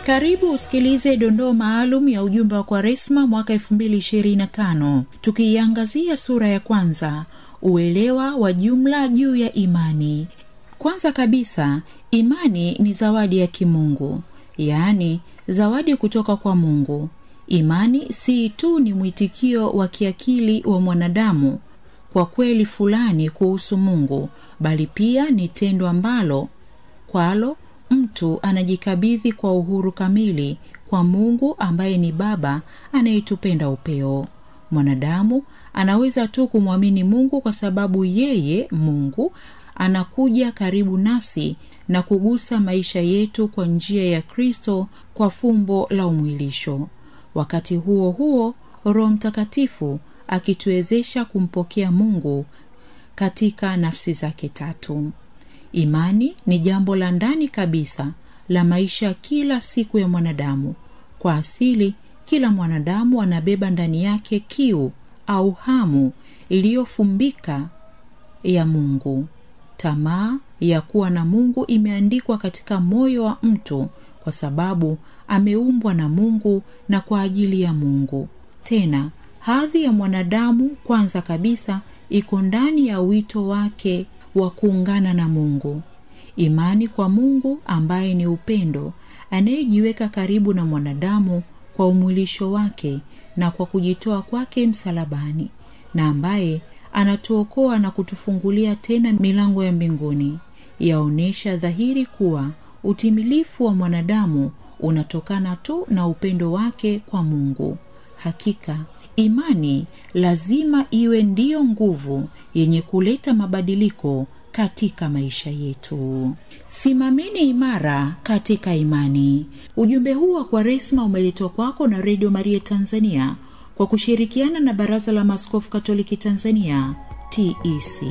Karibu usikilize dondoo maalum ya ujumbe wa Kwaresma mwaka 2025, tukiiangazia sura ya kwanza, uelewa wa jumla juu ya imani. Kwanza kabisa, imani ni zawadi ya kimungu, yaani zawadi kutoka kwa Mungu. Imani si tu ni mwitikio wa kiakili wa mwanadamu kwa kweli fulani kuhusu Mungu, bali pia ni tendo ambalo kwalo mtu anajikabidhi kwa uhuru kamili kwa Mungu ambaye ni Baba anayetupenda upeo. Mwanadamu anaweza tu kumwamini Mungu kwa sababu yeye Mungu anakuja karibu nasi na kugusa maisha yetu kwa njia ya Kristo kwa fumbo la umwilisho. Wakati huo huo, Roho Mtakatifu akituwezesha kumpokea Mungu katika nafsi zake tatu. Imani ni jambo la ndani kabisa la maisha kila siku ya mwanadamu. Kwa asili, kila mwanadamu anabeba ndani yake kiu au hamu iliyofumbika ya Mungu. Tamaa ya kuwa na Mungu imeandikwa katika moyo wa mtu kwa sababu ameumbwa na Mungu na kwa ajili ya Mungu. Tena, hadhi ya mwanadamu kwanza kabisa iko ndani ya wito wake wa kuungana na Mungu. Imani kwa Mungu ambaye ni upendo, anayejiweka karibu na mwanadamu kwa umwilisho wake na kwa kujitoa kwake msalabani, na ambaye anatuokoa na kutufungulia tena milango ya mbinguni, yaonesha dhahiri kuwa utimilifu wa mwanadamu unatokana tu na upendo wake kwa Mungu. Hakika, imani lazima iwe ndiyo nguvu yenye kuleta mabadiliko katika maisha yetu. Simameni imara katika imani. Ujumbe huu wa Kwaresma umeletwa kwako na Radio Maria Tanzania kwa kushirikiana na Baraza la Maaskofu Katoliki Tanzania, TEC.